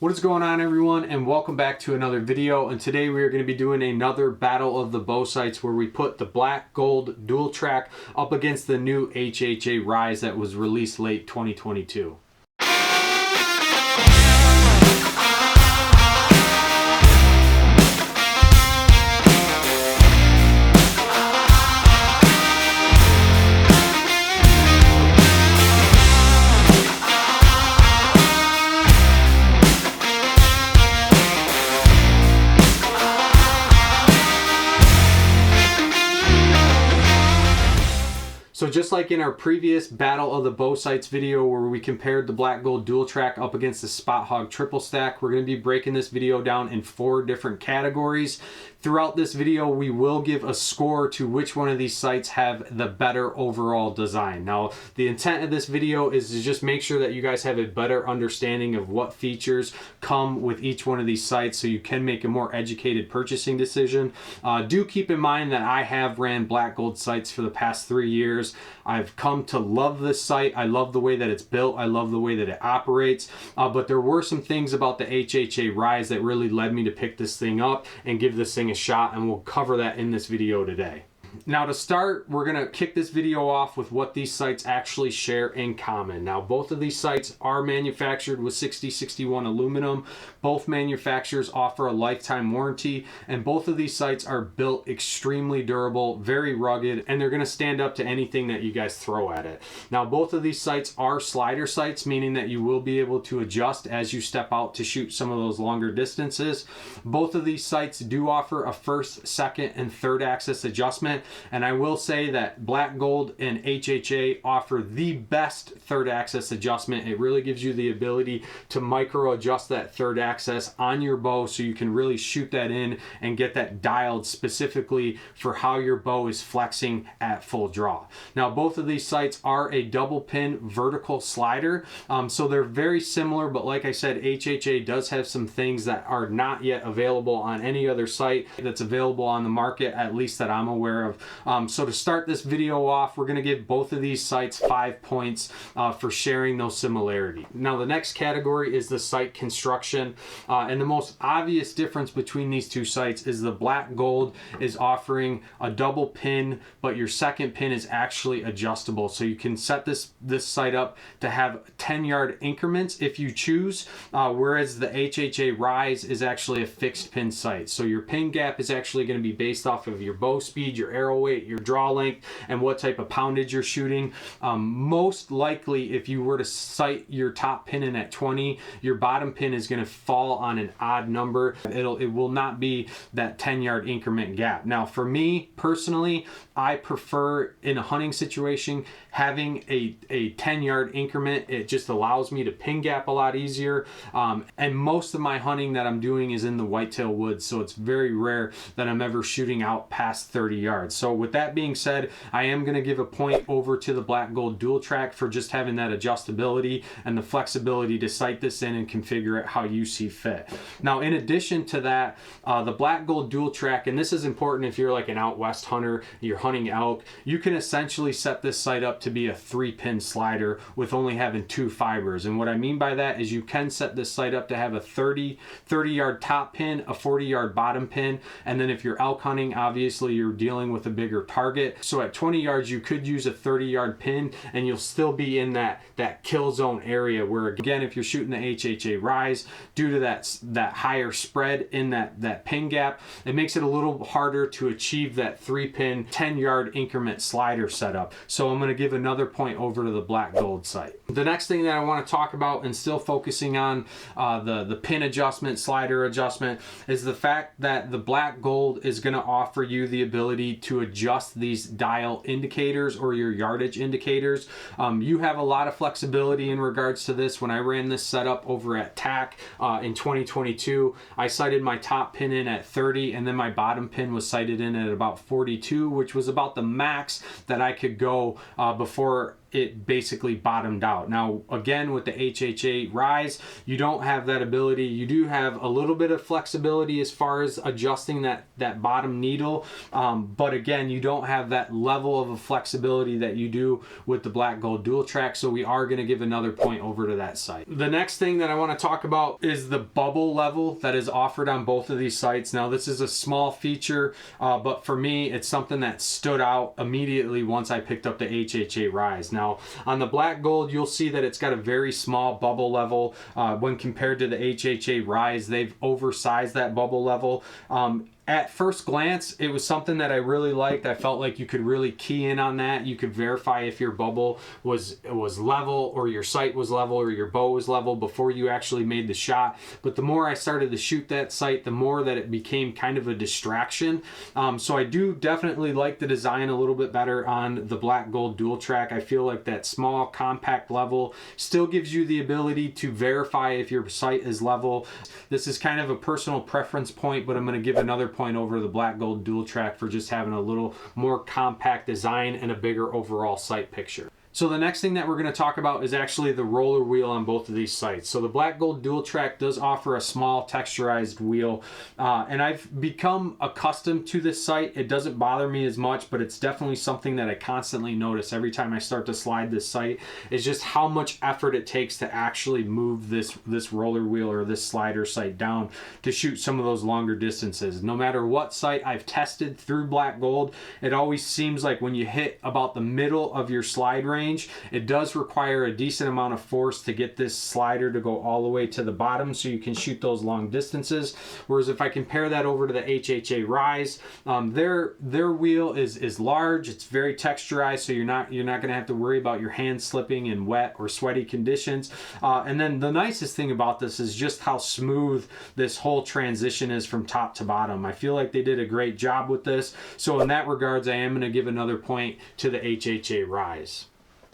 What is going on, everyone, and welcome back to another video. And today we are going to be doing another battle of the bow sights where we put the Black Gold Dual Trac up against the new HHA Ryz that was released late 2022. So just like in our previous Battle of the Bow Sights video where we compared the Black Gold Dual Trac up against the Spot Hog Triple Stack, we're going to be breaking this video down in 4 different categories. Throughout this video, we will give a score to which one of these sights have the better overall design. Now, the intent of this video is to just make sure that you guys have a better understanding of what features come with each one of these sights so you can make a more educated purchasing decision. Do keep in mind that I have ran Black Gold sights for the past 3 years. I've come to love this sight. I love the way that it's built. I love the way that it operates. But there were some things about the HHA Ryz that really led me to pick this thing up and give this thing a shot, and we'll cover that in this video today. Now, to start, we're going to kick this video off with what these sights actually share in common. Now, both of these sights are manufactured with 6061 aluminum. Both manufacturers offer a lifetime warranty, and both of these sights are built extremely durable, very rugged, and they're going to stand up to anything that you guys throw at it. Now, both of these sights are slider sights, meaning that you will be able to adjust as you step out to shoot some of those longer distances. Both of these sights do offer a first, second, and third axis adjustment. And I will say that Black Gold and HHA offer the best third axis adjustment. It really gives you the ability to micro adjust that third axis on your bow so you can really shoot that in and get that dialed specifically for how your bow is flexing at full draw. Now, both of these sights are a double pin vertical slider, so they're very similar, but like I said, HHA does have some things that are not yet available on any other sight that's available on the market, at least that I'm aware of. So to start this video off, we're going to give both of these sights 5 points for sharing those similarities. Now, the next category is the sight construction, and the most obvious difference between these two sights is the Black Gold is offering a double pin, but your second pin is actually adjustable, so you can set this sight up to have 10-yard increments if you choose, whereas the HHA Ryz is actually a fixed pin sight. So your pin gap is actually going to be based off of your bow speed, your arrow weight, your draw length, and what type of poundage you're shooting. Most likely, if you were to sight your top pin in at 20, your bottom pin is going to fall on an odd number. It will not be that 10-yard increment gap. Now, for me personally, I prefer in a hunting situation having a 10-yard increment. It just allows me to pin gap a lot easier. And most of my hunting that I'm doing is in the whitetail woods, so it's very rare that I'm ever shooting out past 30 yards. So with that being said, I am going to give a point over to the Black Gold Dual Trac for just having that adjustability and the flexibility to sight this in and configure it how you see fit. Now, in addition to that, the Black Gold Dual Trac, and this is important if you're like an out west hunter, you're hunting elk, you can essentially set this sight up to be a 3-pin slider with only having 2 fibers. And what I mean by that is you can set this sight up to have a 30-yard top pin, a 40-yard bottom pin, and then if you're elk hunting, obviously you're dealing with a bigger target. So at 20 yards, you could use a 30-yard pin and you'll still be in that kill zone area where, again, if you're shooting the HHA Ryz, due to that higher spread in that pin gap, it makes it a little harder to achieve that 3-pin 10-yard increment slider setup. So I'm going to give another point over to the Black Gold sight. The next thing that I want to talk about, and still focusing on the pin adjustment, slider adjustment, is the fact that the Black Gold is going to offer you the ability to adjust these dial indicators or your yardage indicators. You have a lot of flexibility in regards to this. When I ran this setup over at TAC in 2022, I sighted my top pin in at 30, and then my bottom pin was sighted in at about 42, which was about the max that I could go before it basically bottomed out. Now again, with the HHA Ryz, you don't have that ability. You do have a little bit of flexibility as far as adjusting that bottom needle, but again, you don't have that level of a flexibility that you do with the Black Gold Dual Trac, so we are going to give another point over to that sight. The next thing that I want to talk about is the bubble level that is offered on both of these sights. Now this is a small feature, but for me it's something that stood out immediately once I picked up the HHA Ryz. Now on the Black Gold, you'll see that it's got a very small bubble level. When compared to the HHA Ryz, they've oversized that bubble level. At first glance, it was something that I really liked. I felt like you could really key in on that. You could verify if your bubble was level, or your sight was level, or your bow was level before you actually made the shot. But the more I started to shoot that sight, the more that it became kind of a distraction. So I do definitely like the design a little bit better on the Black Gold Dual Trac. I feel like that small, compact level still gives you the ability to verify if your sight is level. This is kind of a personal preference point, but I'm going to give another point over the Black Gold Dual Trac for just having a little more compact design and a bigger overall sight picture. So the next thing that we're going to talk about is actually the roller wheel on both of these sights. So the Black Gold Dual Trac does offer a small texturized wheel, and I've become accustomed to this sight. It doesn't bother me as much, but it's definitely something that I constantly notice every time I start to slide this sight, is just how much effort it takes to actually move this roller wheel or this slider sight down to shoot some of those longer distances. No matter what sight I've tested through Black Gold, it always seems like when you hit about the middle of your slide range, it does require a decent amount of force to get this slider to go all the way to the bottom so you can shoot those long distances. Whereas if I compare that over to the HHA Ryz, their wheel is large, it's very texturized, so you're not going to have to worry about your hands slipping in wet or sweaty conditions. And then the nicest thing about this is just how smooth this whole transition is from top to bottom. I feel like they did a great job with this. So in that regards, I am going to give another point to the HHA Ryz.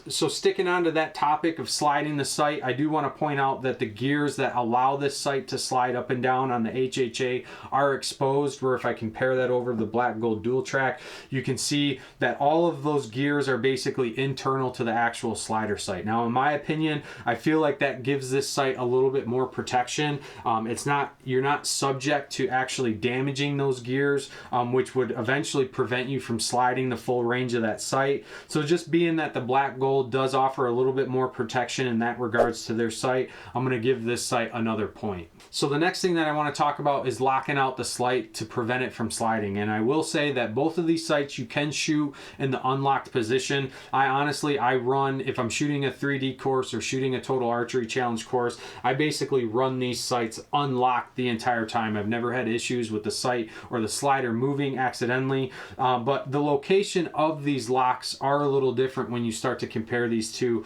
So sticking on to that topic of sliding the sight, I do want to point out that the gears that allow this sight to slide up and down on the HHA are exposed, where if I compare that over the Black Gold Dual Trac, you can see that all of those gears are basically internal to the actual slider sight. Now in my opinion, I feel like that gives this sight a little bit more protection. You're not subject to actually damaging those gears, which would eventually prevent you from sliding the full range of that sight. So just being that the Black Gold does offer a little bit more protection in that regards to their sight, I'm going to give this sight another point. So the next thing that I want to talk about is locking out the sight to prevent it from sliding. And I will say that both of these sights you can shoot in the unlocked position. I run, if I'm shooting a 3D course or shooting a Total Archery Challenge course, I basically run these sights unlocked the entire time. I've never had issues with the sight or the slider moving accidentally, but the location of these locks are a little different when you start to compare these two.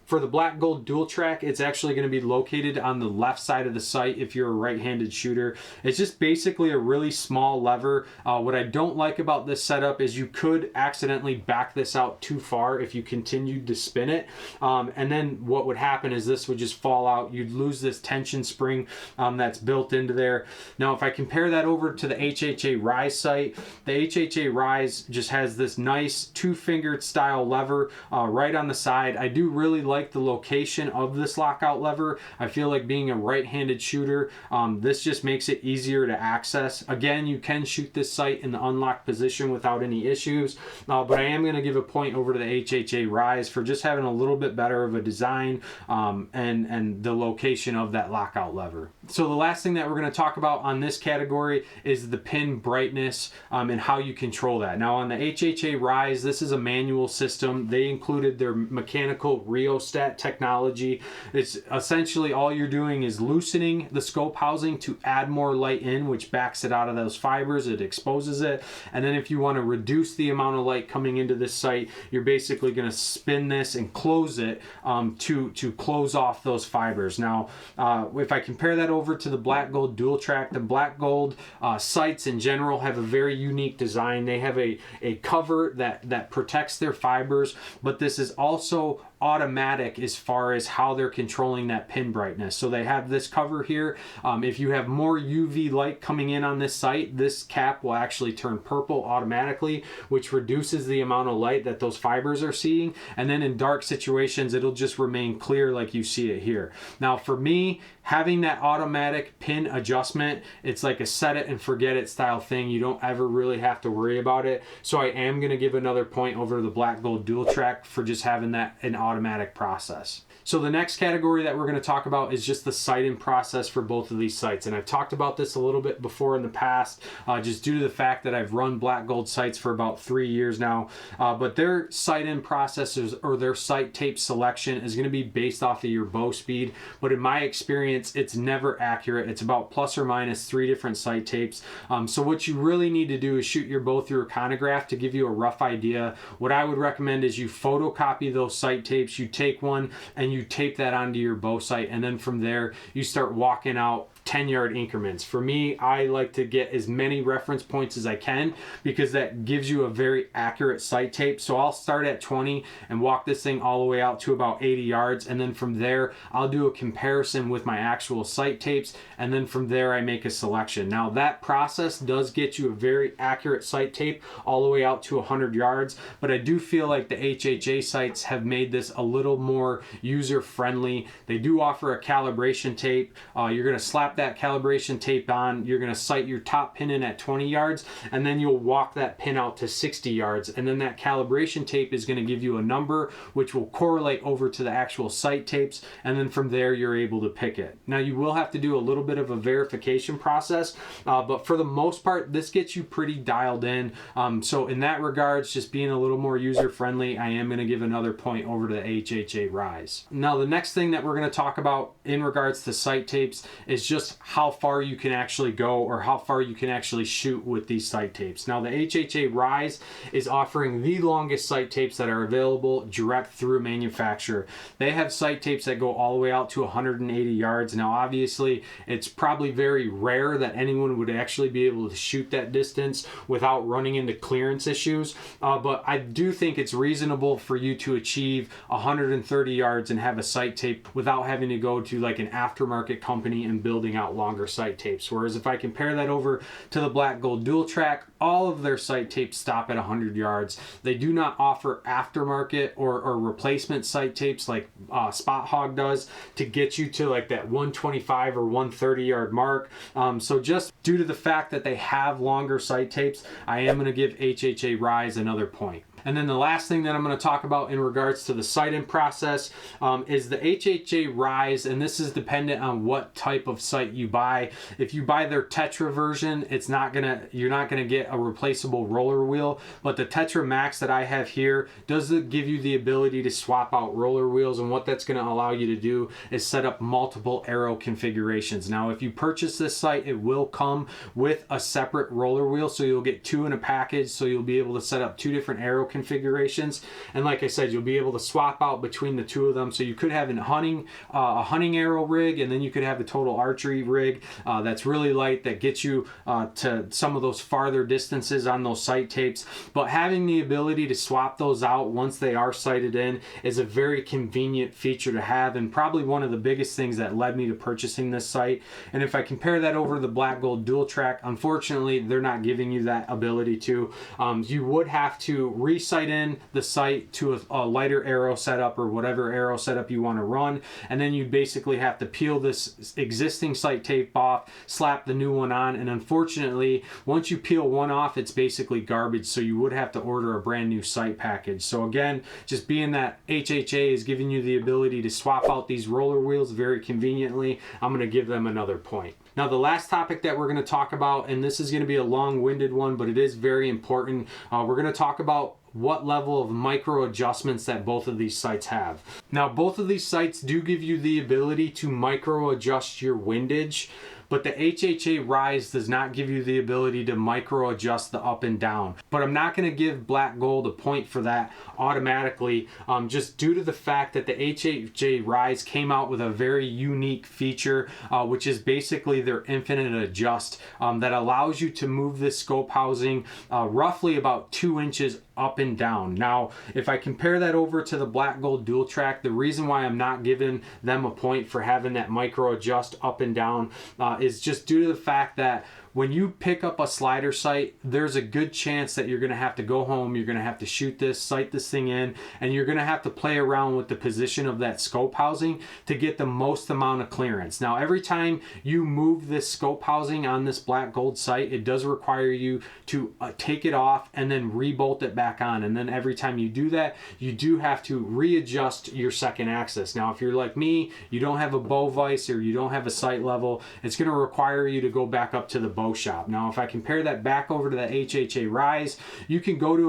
For the Black Gold Dual Trac, it's actually going to be located on the left side of the sight if you're a right-handed shooter. It's just basically a really small lever. What I don't like about this setup is you could accidentally back this out too far if you continued to spin it, and then what would happen is this would just fall out. You'd lose this tension spring that's built into there. Now if I compare that over to the HHA Ryz sight, the HHA Ryz just has this nice two-fingered style lever right on the side. I do really like the location of this lockout lever. I feel like being a right-handed shooter, this just makes it easier to access. Again, you can shoot this sight in the unlocked position without any issues, but I am going to give a point over to the HHA Ryz for just having a little bit better of a design and the location of that lockout lever. So the last thing that we're going to talk about on this category is the pin brightness and how you control that. Now on the HHA Ryz, this is a manual system. They included their mechanical rheostat technology. It's essentially all you're doing is loosening the scope housing to add more light in, which backs it out of those fibers, it exposes it, and then if you want to reduce the amount of light coming into this sight, you're basically going to spin this and close it to close off those fibers. Now if I compare that over to the Black Gold Dual Trac, the Black Gold sights in general have a very unique design. They have a cover that protects their fibers, but this is also automatic as far as how they're controlling that pin brightness. So they have this cover here. If you have more UV light coming in on this sight, this cap will actually turn purple automatically, which reduces the amount of light that those fibers are seeing. And then in dark situations, it'll just remain clear like you see it here. Now for me, having that automatic pin adjustment, it's like a set it and forget it style thing. You don't ever really have to worry about it. So I am going to give another point over to the Black Gold Dual Trac for just having that an automatic process. So the next category that we're going to talk about is just the sighting process for both of these sights. And I've talked about this a little bit before in the past, just due to the fact that I've run Black Gold sights for about 3 years now. But their sight-in processes or their sight tape selection is going to be based off of your bow speed. But in my experience, it's never accurate. It's about plus or minus 3 different sight tapes. So what you really need to do is shoot your bow through a chronograph to give you a rough idea. What I would recommend is you photocopy those sight tapes, you take one and you tape that onto your bow sight, and then from there you start walking out 10-yard increments. For me, I like to get as many reference points as I can because that gives you a very accurate sight tape. So I'll start at 20 and walk this thing all the way out to about 80 yards, and then from there I'll do a comparison with my actual sight tapes, and then from there I make a selection. Now that process does get you a very accurate sight tape all the way out to 100 yards, but I do feel like the HHA sights have made this a little more user friendly. They do offer a calibration tape. You're going to slap that calibration tape on, you're going to sight your top pin in at 20 yards, and then you'll walk that pin out to 60 yards, and then that calibration tape is going to give you a number which will correlate over to the actual sight tapes, and then from there you're able to pick it. Now you will have to do a little bit of a verification process, but for the most part this gets you pretty dialed in. So in that regards, just being a little more user friendly, I am going to give another point over to the HHA Ryz. Now the next thing that we're going to talk about in regards to sight tapes is just how far you can actually go or how far you can actually shoot with these sight tapes. Now the HHA Ryz is offering the longest sight tapes that are available direct through manufacturer. They have sight tapes that go all the way out to 180 yards. Now obviously it's probably very rare that anyone would actually be able to shoot that distance without running into clearance issues, but I do think it's reasonable for you to achieve 130 yards and have a sight tape without having to go to like an aftermarket company and building out longer sight tapes. Whereas if I compare that over to the Black Gold Dual Trac, all of their sight tapes stop at 100 yards. They do not offer aftermarket or replacement sight tapes like Spot Hog does to get you to like that 125 or 130 yard mark. So just due to the fact that they have longer sight tapes, I am going to give HHA Ryz another point. And then the last thing that I'm going to talk about in regards to the sight-in process is the HHA Ryz, and this is dependent on what type of sight you buy. If you buy their Tetra version, you're not gonna get a replaceable roller wheel, but the Tetra Max that I have here does give you the ability to swap out roller wheels, and what that's going to allow you to do is set up multiple arrow configurations. Now if you purchase this sight, it will come with a separate roller wheel, so you'll get 2 in a package, so you'll be able to set up 2 different arrow configurations, and like I said, you'll be able to swap out between the 2 of them. So you could have a hunting arrow rig, and then you could have the Total Archery rig that's really light, that gets you to some of those farther distances on those sight tapes. But having the ability to swap those out once they are sighted in is a very convenient feature to have, and probably one of the biggest things that led me to purchasing this sight. And if I compare that over to the Black Gold Dual Trac, unfortunately they're not giving you that ability to. You would have to sight in the sight to a lighter arrow setup or whatever arrow setup you want to run, and then you basically have to peel this existing sight tape off, slap the new one on, and unfortunately once you peel one off, it's basically garbage, so you would have to order a brand new sight package. So again, just being that HHA is giving you the ability to swap out these roller wheels very conveniently, I'm going to give them another point. Now the last topic that we're going to talk about, and this is going to be a long-winded one, but it is very important, we're going to talk about what level of micro adjustments that both of these sights have. Now, both of these sights do give you the ability to micro adjust your windage, but the HHA Ryz does not give you the ability to micro adjust the up and down. But I'm not going to give Black Gold a point for that automatically, just due to the fact that the HHA Ryz came out with a very unique feature, which is basically their infinite adjust, that allows you to move this scope housing roughly about 2 inches up and down. Now, if I compare that over to the Black Gold Dual Trac, the reason why I'm not giving them a point for having that micro adjust up and down is just due to the fact that when you pick up a slider sight, there's a good chance that you're going to have to go home, you're going to have to shoot this, sight this thing in, and you're going to have to play around with the position of that scope housing to get the most amount of clearance. Now, every time you move this scope housing on this Black Gold sight, it does require you to take it off and then rebolt it back on. And then every time you do that, you do have to readjust your second axis. Now, if you're like me, you don't have a bow vise or you don't have a sight level, it's going to require you to go back up to the bow shop. Now, if I compare that back over to the HHA Ryz, you can go to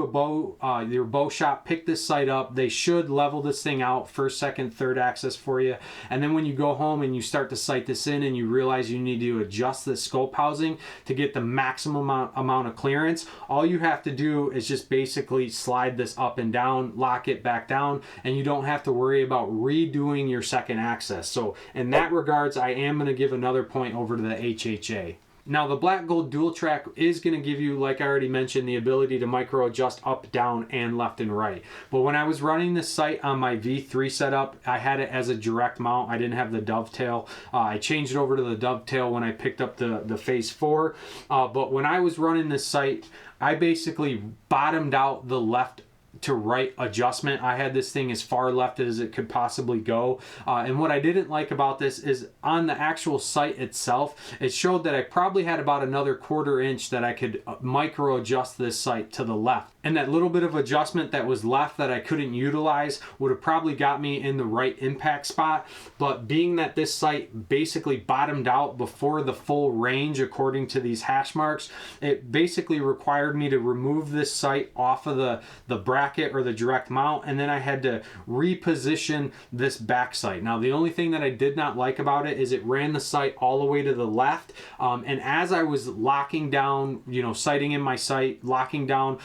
your bow shop, pick this sight up. They should level this thing out first, second, third axis for you. And then when you go home and you start to sight this in and you realize you need to adjust the scope housing to get the maximum amount of clearance, all you have to do is just basically slide this up and down, lock it back down, and you don't have to worry about redoing your second axis. So in that regards, I am going to give another point over to the HHA. Now, the Black Gold Dual Trac is going to give you, like I already mentioned, the ability to micro adjust up, down, and left and right. But when I was running this sight on my V3 setup, I had it as a direct mount. I didn't have the dovetail. I changed it over to the dovetail when I picked up the Phase 4. But when I was running this sight, I basically bottomed out the left to right adjustment. I had this thing as far left as it could possibly go. And what I didn't like about this is on the actual sight itself, it showed that I probably had about another 1/4 inch that I could micro adjust this sight to the left. And that little bit of adjustment that was left that I couldn't utilize would have probably got me in the right impact spot. But being that this sight basically bottomed out before the full range according to these hash marks, it basically required me to remove this sight off of the bracket or the direct mount, and then I had to reposition this back sight. Now, the only thing that I did not like about it is it ran the sight all the way to the left, and as I was locking down, sighting in my sight, locking down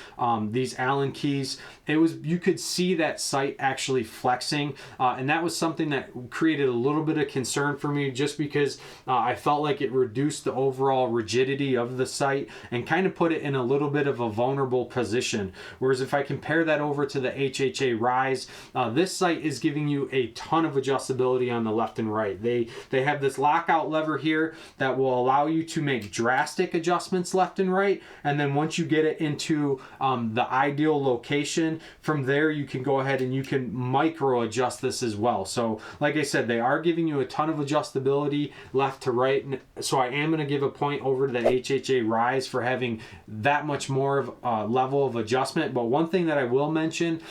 these Allen keys, you could see that sight actually flexing, and that was something that created a little bit of concern for me, just because I felt like it reduced the overall rigidity of the sight and kind of put it in a little bit of a vulnerable position. Whereas if I compare that over to the HHA Ryz, this sight is giving you a ton of adjustability on the left and right. They have this lockout lever here that will allow you to make drastic adjustments left and right, and then once you get it into the ideal location, from there you can go ahead and you can micro adjust this as well. So like I said, they are giving you a ton of adjustability left to right, so I am going to give a point over to the HHA Ryz for having that much more of a level of adjustment. But one thing that I will mention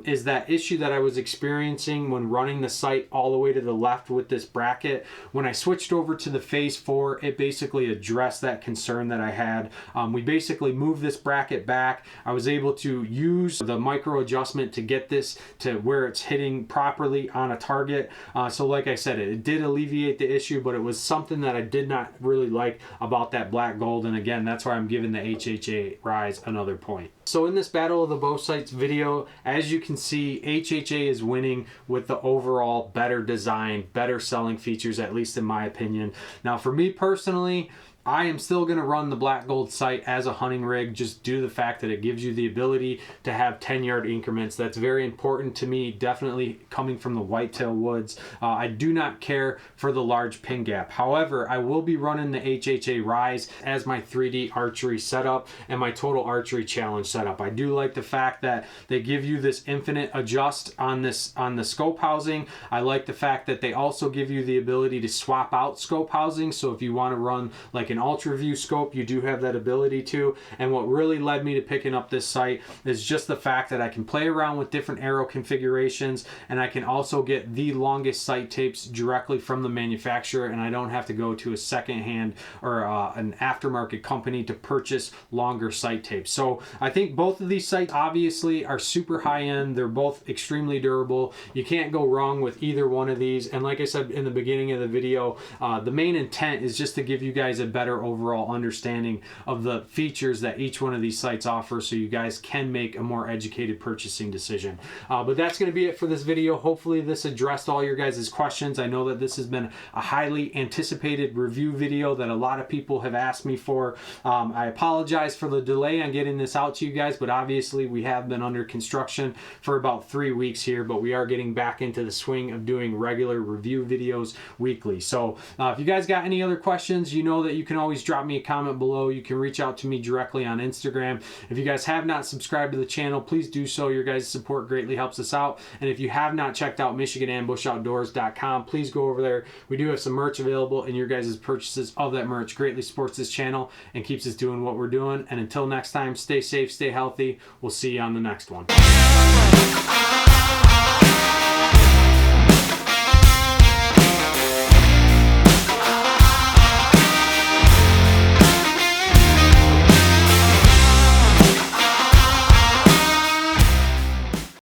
is that issue that I was experiencing when running the sight all the way to the left with this bracket. When I switched over to the Phase 4, it basically addressed that concern that I had. We basically moved this bracket back. I was able to use the micro adjustment to get this to where it's hitting properly on a target. So like I said, it did alleviate the issue, but it was something that I did not really like about that Black Gold. And again, that's why I'm giving the HHA Ryz another point. So in this Battle of the Bow Sights video, as you can see, HHA is winning with the overall better design, better selling features, at least in my opinion. Now, for me personally, I am still going to run the Black Gold sight as a hunting rig, just due to the fact that it gives you the ability to have 10-yard increments. That's very important to me, definitely coming from the whitetail woods. I do not care for the large pin gap. However, I will be running the HHA Ryz as my 3D archery setup and my Total Archery Challenge setup. I do like the fact that they give you this infinite adjust on the scope housing. I like the fact that they also give you the ability to swap out scope housing. So if you want to run like an ultra view scope, you do have that ability to. And what really led me to picking up this sight is just the fact that I can play around with different arrow configurations, and I can also get the longest sight tapes directly from the manufacturer, and I don't have to go to a secondhand or an aftermarket company to purchase longer sight tapes. So I think think both of these sights obviously are super high end. They're both extremely durable. You can't go wrong with either one of these. And like I said in the beginning of the video, the main intent is just to give you guys a better overall understanding of the features that each one of these sights offer, so you guys can make a more educated purchasing decision. But that's going to be it for this video. Hopefully this addressed all your guys' questions. I know that this has been a highly anticipated review video that a lot of people have asked me for. I apologize for the delay on getting this out to you guys, but obviously we have been under construction for about 3 weeks here, but we are getting back into the swing of doing regular review videos weekly. So if you guys got any other questions, you know that you can always drop me a comment below. You can reach out to me directly on Instagram. If you guys have not subscribed to the channel, please do so. Your guys' support greatly helps us out. And if you have not checked out MichiganAmbushoutdoors.com, please go over there. We do have some merch available, and your guys' purchases of that merch greatly supports this channel and keeps us doing what we're doing. And until next time, stay safe, stay healthy. We'll see you on the next one.